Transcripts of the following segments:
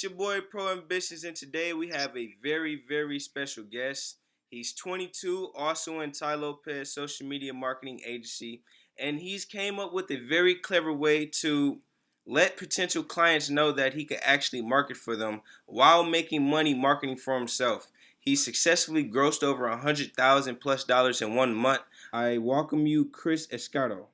your boy Pro Ambitions, and today we have a very, very special guest. He's 22, also in Tai Lopez social media marketing agency, and he's came up with a very clever way to let potential clients know that he could actually market for them while making money marketing for himself. He successfully grossed over $100,000+ in 1 month. I welcome you, Kris Izquierdo.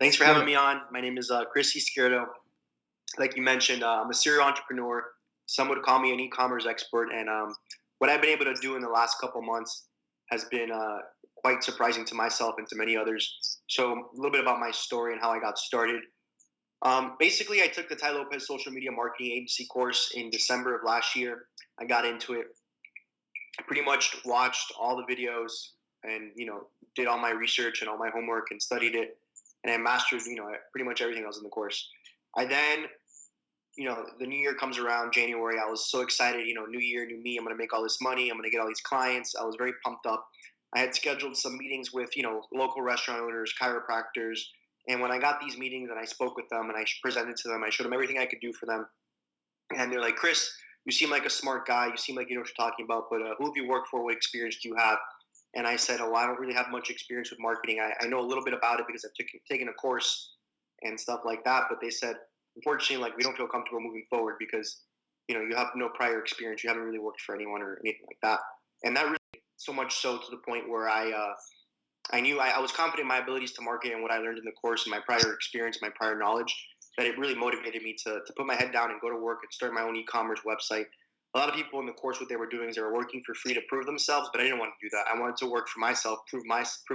Thanks for having me on. My name is Kris Izquierdo. Like you mentioned, I'm a serial entrepreneur. Some would call me an e-commerce expert. And what I've been able to do in the last couple months has been quite surprising to myself and to many others. So a little bit about my story and how I got started. Basically, I took the Tai Lopez social media marketing agency course in December of last year. I got into it. I pretty much watched all the videos and, did all my research and all my homework and studied it. And I mastered, pretty much everything else in the course. I then, the new year comes around, January. I was so excited, new year, new me. I'm going to make all this money. I'm going to get all these clients. I was very pumped up. I had scheduled some meetings with, local restaurant owners, chiropractors. And when I got these meetings and I spoke with them and I presented to them, I showed them everything I could do for them. And they're like, Kris, you seem like a smart guy. You seem like you know what you're talking about. But who have you worked for? What experience do you have? And I said, I don't really have much experience with marketing. I know a little bit about it because I've taken a course and stuff like that. But they said, unfortunately, we don't feel comfortable moving forward because, you have no prior experience. You haven't really worked for anyone or anything like that. And that really, so much so to the point where I knew I was confident in my abilities to market and what I learned in the course and my prior experience, my prior knowledge, that it really motivated me to put my head down and go to work and start my own e-commerce website. A lot of people in the course, what they were doing is they were working for free to prove themselves, but I didn't want to do that. I wanted to work for myself, prove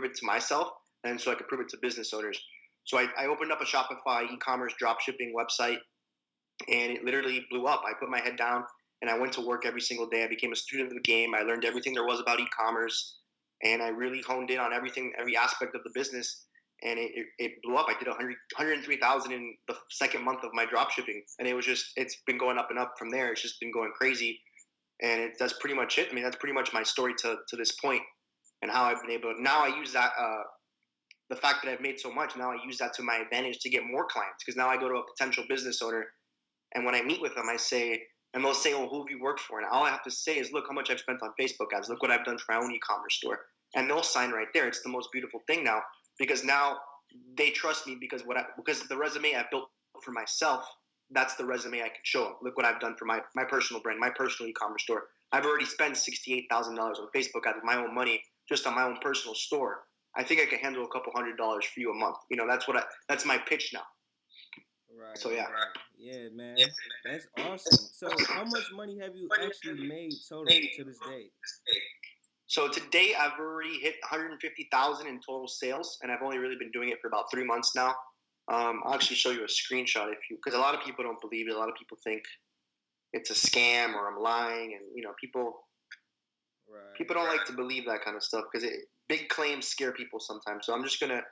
it to myself, and so I could prove it to business owners. So I opened up a Shopify e-commerce drop shipping website, and it literally blew up. I put my head down, and I went to work every single day. I became a student of the game. I learned everything there was about e-commerce, and I really honed in on everything, every aspect of the business, and it blew up. I did 103,000 in the second month of my drop shipping, and it's been going up and up from there. It's just been going crazy, and that's pretty much it. I mean, that's pretty much my story to this point, and how I've been able to, now I use that, the fact that I've made so much, now I use that to my advantage to get more clients, because now I go to a potential business owner, and when I meet with them, I say, and they'll say, well, who have you worked for? And all I have to say is, look how much I've spent on Facebook ads. Look what I've done for my own e-commerce store. And they'll sign right there. It's the most beautiful thing now, because now they trust me because the resume I built for myself, that's the resume I can show them. Look what I've done for my personal brand, my personal e-commerce store. I've already spent $68,000 on Facebook ads of my own money just on my own personal store. I think I can handle a couple $100 for you a month. That's my pitch now. Right. So yeah. Right. Yeah, man. That's awesome. So how much money have you actually made total to this day? So to date, I've already hit 150,000 in total sales, and I've only really been doing it for about 3 months now. I'll actually show you a screenshot because a lot of people don't believe it. A lot of people think it's a scam or I'm lying, and people don't like to believe that kind of stuff because big claims scare people sometimes. So I'm just gonna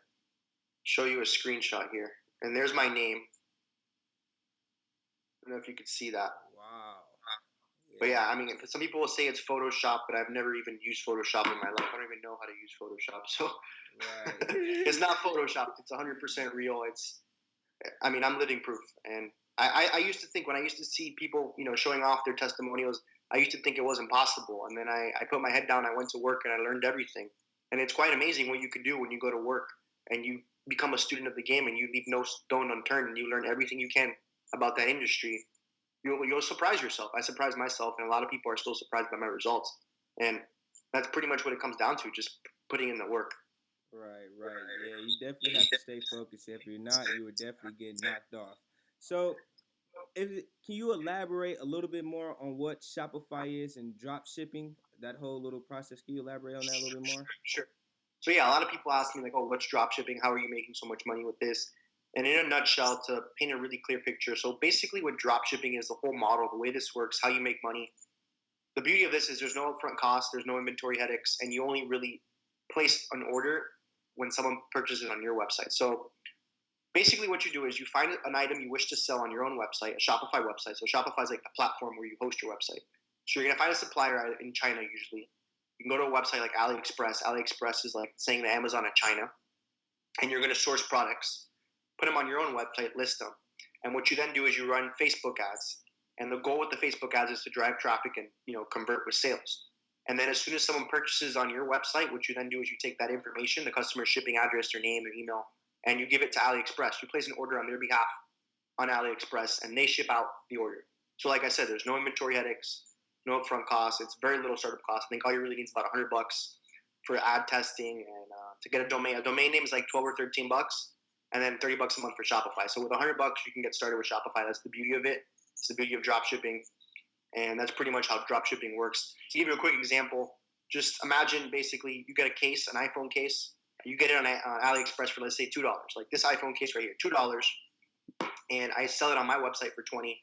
show you a screenshot here, and there's my name. I don't know if you could see that. Wow. But yeah, I mean, some people will say it's Photoshop, but I've never even used Photoshop in my life. I don't even know how to use Photoshop. So it's not Photoshop. It's 100% real. I'm living proof. And I used to think, when I used to see people, showing off their testimonials, I used to think it was impossible. And then I put my head down, I went to work, and I learned everything. And it's quite amazing what you can do when you go to work and you become a student of the game and you leave no stone unturned and you learn everything you can about that industry. You'll surprise yourself. I surprised myself, and a lot of people are still surprised by my results. And that's pretty much what it comes down to, just putting in the work. Right. Yeah, you definitely have to stay focused. If you're not, you would definitely get knocked off. So, can you elaborate a little bit more on what Shopify is and drop shipping? That whole little process. Can you elaborate on that a little bit more? Sure. So yeah, a lot of people ask me like, "Oh, what's drop shipping? How are you making so much money with this?" And in a nutshell, to paint a really clear picture, so basically what drop shipping is, the whole model, the way this works, how you make money. The beauty of this is there's no upfront cost, there's no inventory headaches, and you only really place an order when someone purchases on your website. So basically what you do is you find an item you wish to sell on your own website, a Shopify website. So Shopify is like the platform where you host your website. So you're going to find a supplier in China usually. You can go to a website like AliExpress. AliExpress is like saying the Amazon of China. And you're going to source products, put them on your own website, list them. And what you then do is you run Facebook ads. And the goal with the Facebook ads is to drive traffic and, convert with sales. And then as soon as someone purchases on your website, what you then do is you take that information, the customer's shipping address, their name, their email, and you give it to AliExpress. You place an order on their behalf on AliExpress, and they ship out the order. So like I said, there's no inventory headaches, no upfront costs. It's very little startup cost. I think all you really need is about $100 for ad testing and to get a domain. A domain name is like 12 or 13 bucks, and then $30 a month for Shopify. So with $100, you can get started with Shopify. That's the beauty of it. It's the beauty of drop shipping, and that's pretty much how drop shipping works. To give you a quick example, just imagine basically you get a case, an iPhone case. You get it on AliExpress for, let's say, $2. Like this iPhone case right here, $2, and I sell it on my website for $20.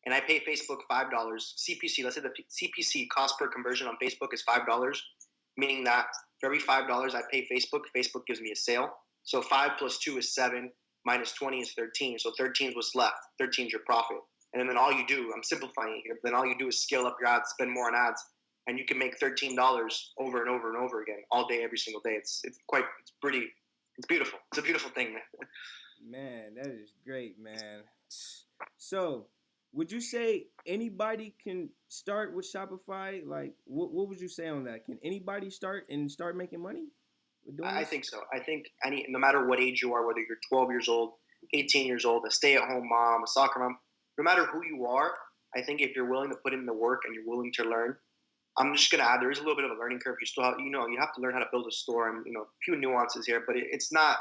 And I pay Facebook $5 CPC. Let's say the CPC, cost per conversion on Facebook, is $5, meaning that for every $5 I pay Facebook, Facebook gives me a sale. So 5 plus 2 is 7, minus 20 is 13. So 13 is what's left. 13 is your profit. And then all you do, I'm simplifying it here, but then all you do is scale up your ads, spend more on ads, and you can make $13 over and over and over again, all day, every single day. It's beautiful. It's a beautiful thing, man. Man, that is great, man. So, would you say anybody can start with Shopify? Like, what would you say on that? Can anybody start making money with doing I this? think so. I think no matter what age you are, whether you're 12 years old, 18 years old, a stay-at-home mom, a soccer mom, no matter who you are, I think if you're willing to put in the work and you're willing to learn, I'm just going to add, there is a little bit of a learning curve. You still have, you have to learn how to build a store and, a few nuances here, but it's not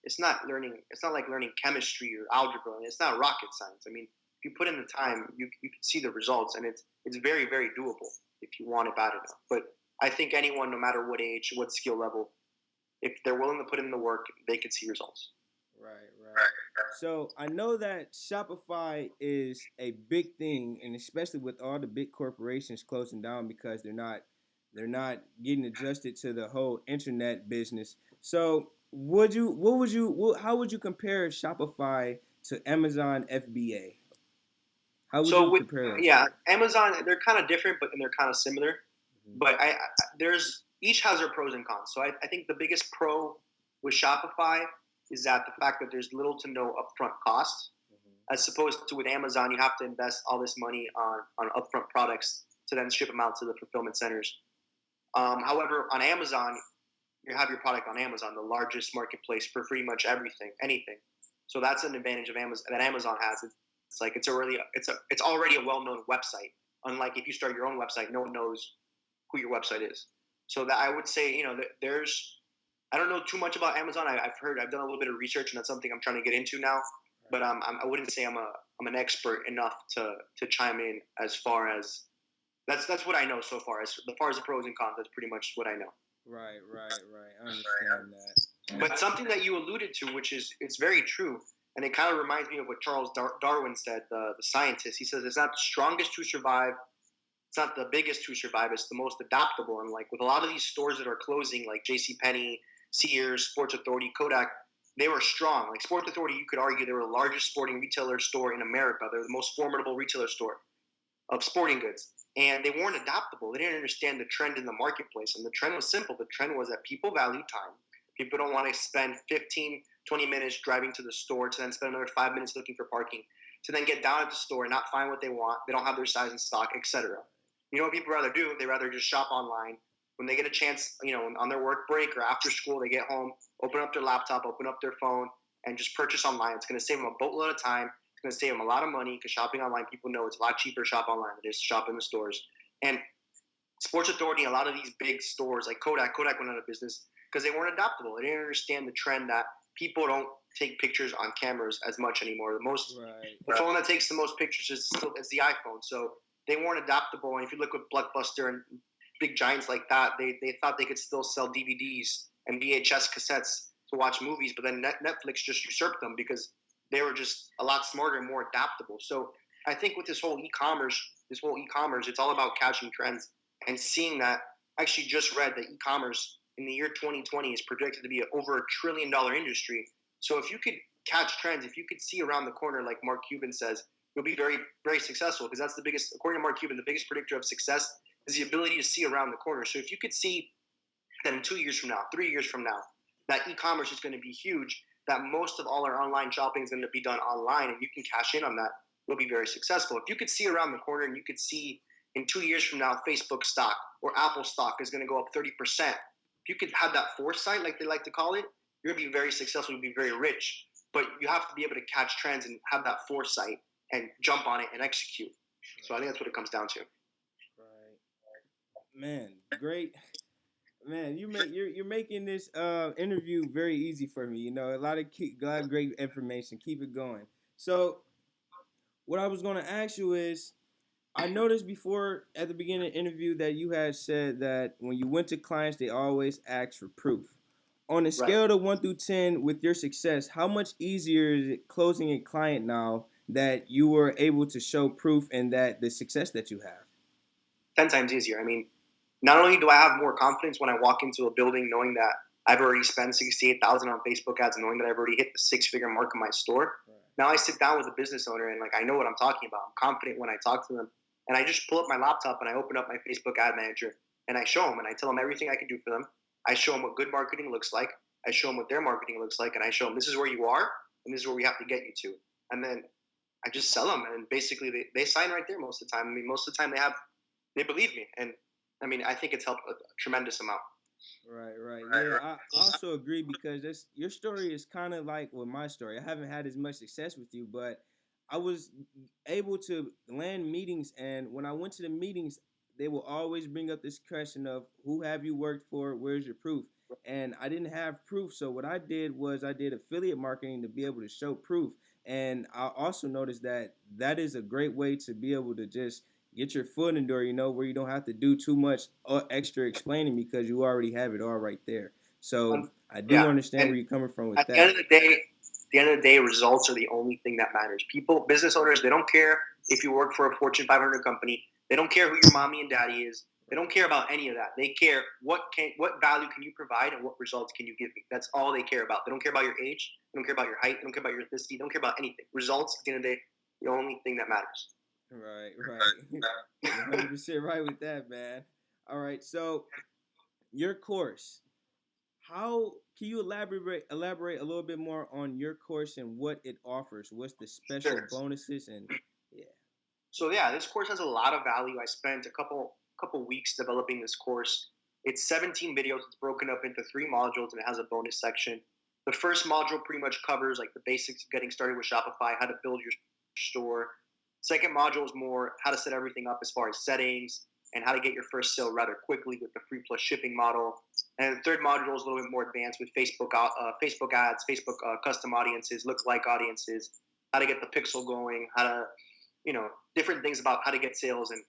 like learning chemistry or algebra. It's not rocket science. I mean, if you put in the time, you can see the results, and it's very, very doable if you want it bad enough. But I think anyone, no matter what age, what skill level, if they're willing to put in the work, they can see results. Right. So I know that Shopify is a big thing, and especially with all the big corporations closing down because they're not getting adjusted to the whole internet business. So how would you compare Shopify to Amazon FBA? How would you compare those? Yeah, Amazon, they're kind of different, but they're kind of similar. Mm-hmm. But each has their pros and cons. So I think the biggest pro with Shopify is that the fact that there's little to no upfront cost, as opposed to with Amazon, you have to invest all this money on upfront products to then ship them out to the fulfillment centers. However, on Amazon, you have your product on Amazon, the largest marketplace for pretty much anything. So that's an advantage of Amazon that Amazon has. It's already a well-known website. Unlike if you start your own website, no one knows who your website is. So that I would say, I don't know too much about Amazon. I've done a little bit of research, and that's something I'm trying to get into now. But I wouldn't say I'm an expert enough to chime in as far as that's what I know so far. As far as the pros and cons, that's pretty much what I know. Right. I understand that. But something that you alluded to, which is it's very true, and it kind of reminds me of what Charles Darwin said, the scientist. He says it's not the strongest to survive. It's not the biggest to survive. It's the most adaptable. And like with a lot of these stores that are closing, like JCPenney, Sears, Sports Authority, Kodak, they were strong. Like Sports Authority, you could argue they were the largest sporting retailer store in America. They're the most formidable retailer store of sporting goods. And they weren't adaptable. They didn't understand the trend in the marketplace. And the trend was simple. The trend was that people value time. People don't want to spend 15, 20 minutes driving to the store to then spend another 5 minutes looking for parking, to then get down at the store and not find what they want. They don't have their size in stock, etc. You know what people rather do? They rather just shop online. When they get a chance, on their work break or after school, they get home, open up their laptop, open up their phone, and just purchase online. It's going to save them a boatload of time. It's going to save them a lot of money because shopping online, people know it's a lot cheaper to shop online than it is to shop in the stores. And Sports Authority, a lot of these big stores like Kodak went out of business because they weren't adaptable. They didn't understand the trend that people don't take pictures on cameras as much anymore. The phone that takes the most pictures is the iPhone. So they weren't adaptable. And if you look with Blockbuster and big giants like that, they thought they could still sell DVDs and VHS cassettes to watch movies, but then Netflix just usurped them because they were just a lot smarter and more adaptable. So I think with this whole e-commerce, it's all about catching trends and seeing that. I actually just read that e-commerce in the year 2020 is projected to be over $1 trillion industry. So if you could catch trends, if you could see around the corner, like Mark Cuban says, you'll be very, very successful, because that's the biggest, according to Mark Cuban, the biggest predictor of success is the ability to see around the corner. So if you could see that in 2 years from now, 3 years from now, that e-commerce is going to be huge, that most of all our online shopping is going to be done online, and you can cash in on that, you'll be very successful. If you could see around the corner and you could see in 2 years from now, Facebook stock or Apple stock is going to go up 30%. If you could have that foresight, like they like to call it, you're going to be very successful. You'll be very rich. But you have to be able to catch trends and have that foresight and jump on it and execute. So I think that's what it comes down to. Right. Man, great. Man, you're making this interview very easy for me. You know, a lot of great information. Keep it going. So, what I was going to ask you is, I noticed before at the beginning of the interview that you had said that when you went to clients, they always ask for proof. On a Right. scale of 1 through 10, with your success, how much easier is it closing a client now that you were able to show proof and that the success that you have? 10 times easier. I mean, not only do I have more confidence when I walk into a building knowing that I've already spent 68,000 on Facebook ads, knowing that I've already hit the 6-figure mark in my store. Right. Now I sit down with a business owner and like I know what I'm talking about. I'm confident when I talk to them, and I just pull up my laptop and I open up my Facebook ad manager and I show them and I tell them everything I can do for them. I show them what good marketing looks like. I show them what their marketing looks like, and I show them this is where you are and this is where we have to get you to. And then I just sell them, and basically they sign right there most of the time. I mean, most of the time they believe me, and I mean, I think it's helped a tremendous amount. Right, right. Yeah, I also agree because your story is kind of like with my story. I haven't had as much success with you, but I was able to land meetings, and when I went to the meetings, they will always bring up this question of who have you worked for, where's your proof? And I didn't have proof, so what I did was I did affiliate marketing to be able to show proof. And I also noticed that that is a great way to be able to just get your foot in the door, you know, where you don't have to do too much extra explaining because you already have it all right there. So I do Yeah, understand where and you're coming from with at the end that. of the day, results are the only thing that matters. People, business owners, they don't care if you work for a Fortune 500 company. They don't care who your mommy and daddy is. They don't care about any of that. They care what value can you provide and what results can you give me. That's all they care about. They don't care about your age. They don't care about your height. They don't care about your ethnicity. They don't care about anything. Results, at the end of the day, the only thing that matters. Right, right. You're 100% right with that, man. All right, so your course, how can you elaborate a little bit more on your course and what it offers? What's the special Sure. bonuses and yeah. So yeah, this course has a lot of value. I spent a couple weeks developing this course. It's 17 videos. It's broken up into 3 modules, and it has a bonus section. The first module pretty much covers like the basics of getting started with Shopify, how to build your store. Second module is more how to set everything up as far as settings and how to get your first sale rather quickly with the free plus shipping model. And the third module is a little bit more advanced with Facebook ads, Facebook custom audiences, lookalike audiences, how to get the pixel going, how to different things about how to get sales and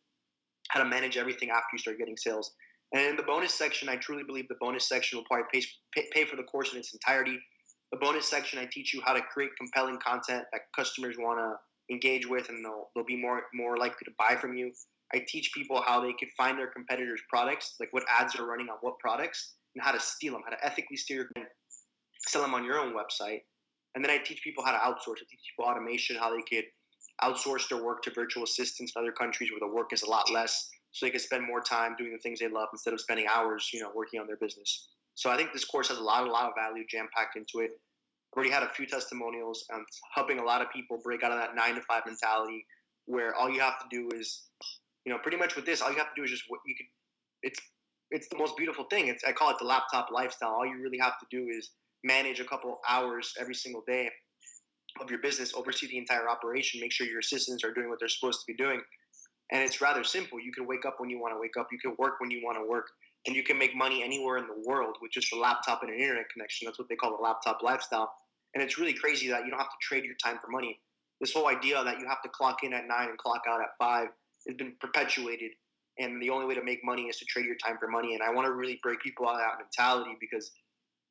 how to manage everything after you start getting sales. And in the bonus section, I truly believe the bonus section will probably pay for the course in its entirety. The bonus section, I teach you how to create compelling content that customers want to engage with, and they'll be more likely to buy from you. I teach people how they could find their competitors' products, like what ads are running on what products, and how to steal them, how to ethically steal and sell them on your own website. And then I teach people how to outsource. I teach people automation, how they could outsource their work to virtual assistants in other countries where the work is a lot less, so they can spend more time doing the things they love instead of spending hours, working on their business. So I think this course has a lot of value jam packed into it. I've already had a few testimonials and helping a lot of people break out of that 9 to 5 mentality, where all you have to do is, pretty much with this, all you have to do is just what you could. It's the most beautiful thing. I call it the laptop lifestyle. All you really have to do is manage a couple hours every single day of your business, oversee the entire operation, make sure your assistants are doing what they're supposed to be doing. And it's rather simple. You can wake up when you want to wake up. You can work when you want to work. And you can make money anywhere in the world with just a laptop and an internet connection. That's what they call the laptop lifestyle. And it's really crazy that you don't have to trade your time for money. This whole idea that you have to clock in at 9 and clock out at 5 has been perpetuated. And the only way to make money is to trade your time for money. And I want to really break people out of that mentality, because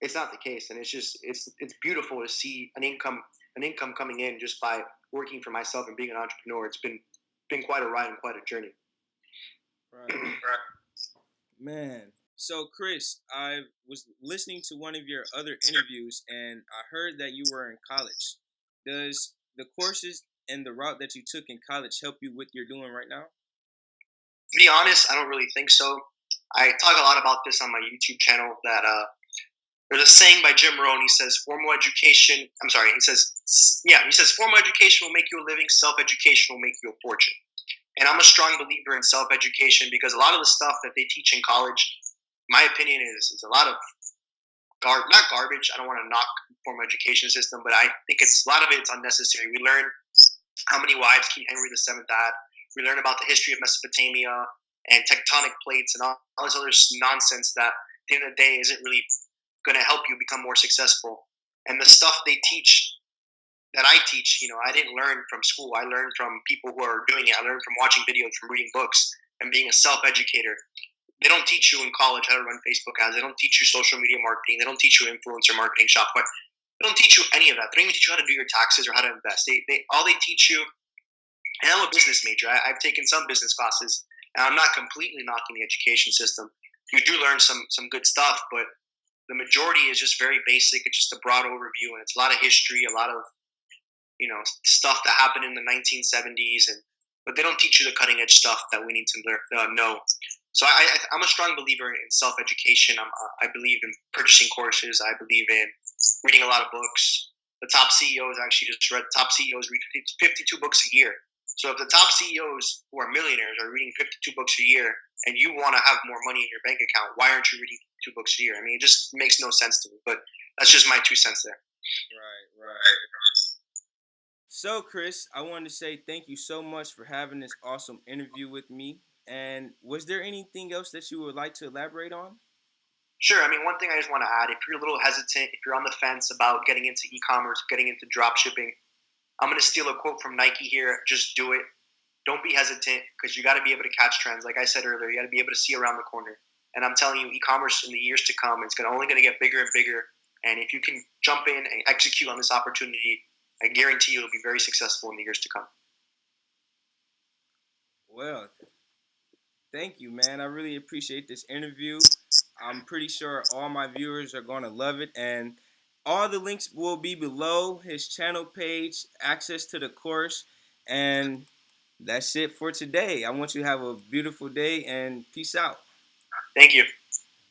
it's not the case. And it's beautiful to see an income coming in just by working for myself and being an entrepreneur. It's been quite a ride and quite a journey. Right. Man. So Kris, I was listening to one of your other interviews and I heard that you were in college. Does the courses and the route that you took in college help you with what you're doing right now? To be honest, I don't really think so. I talk a lot about this on my YouTube channel that There's a saying by Jim Rohn. He says, formal education, formal education will make you a living, self-education will make you a fortune. And I'm a strong believer in self-education because a lot of the stuff that they teach in college, my opinion is a lot of not garbage. I don't want to knock the formal education system, but I think a lot of it's unnecessary. We learn how many wives King Henry VII had. We learn about the history of Mesopotamia and tectonic plates and all this other nonsense that at the end of the day isn't really going to help you become more successful. And the stuff they teach that I teach, I didn't learn from school. I learned from people who are doing it. I learned from watching videos, from reading books, and being a self-educator. They don't teach you in college how to run Facebook ads. They don't teach you social media marketing. They don't teach you influencer marketing, Shopify. They don't teach you any of that. They don't even teach you how to do your taxes or how to invest. All they teach you, and I'm a business major. I've taken some business classes, and I'm not completely knocking the education system. You do learn some good stuff, but the majority is just very basic. It's just a broad overview, and it's a lot of history, a lot of stuff that happened in the 1970s, but they don't teach you the cutting edge stuff that we need to know. So I'm a strong believer in self-education. I believe in purchasing courses. I believe in reading a lot of books. The top CEOs read 52 books a year. So if the top CEOs who are millionaires are reading 52 books a year and you want to have more money in your bank account, why aren't you reading 2 books a year? I mean, it just makes no sense to me, but that's just my 2 cents there. Right. So, Kris, I wanted to say thank you so much for having this awesome interview with me. And was there anything else that you would like to elaborate on? Sure. I mean, one thing I just want to add, if you're a little hesitant, if you're on the fence about getting into e-commerce, getting into drop shipping, I'm going to steal a quote from Nike here. Just do it. Don't be hesitant because you got to be able to catch trends. Like I said earlier, you got to be able to see around the corner. And I'm telling you, e-commerce in the years to come, it's only going to get bigger and bigger. And if you can jump in and execute on this opportunity, I guarantee you it'll be very successful in the years to come. Well, thank you, man. I really appreciate this interview. I'm pretty sure all my viewers are going to love it. And all the links will be below his channel page, access to the course. And that's it for today. I want you to have a beautiful day and peace out. Thank you.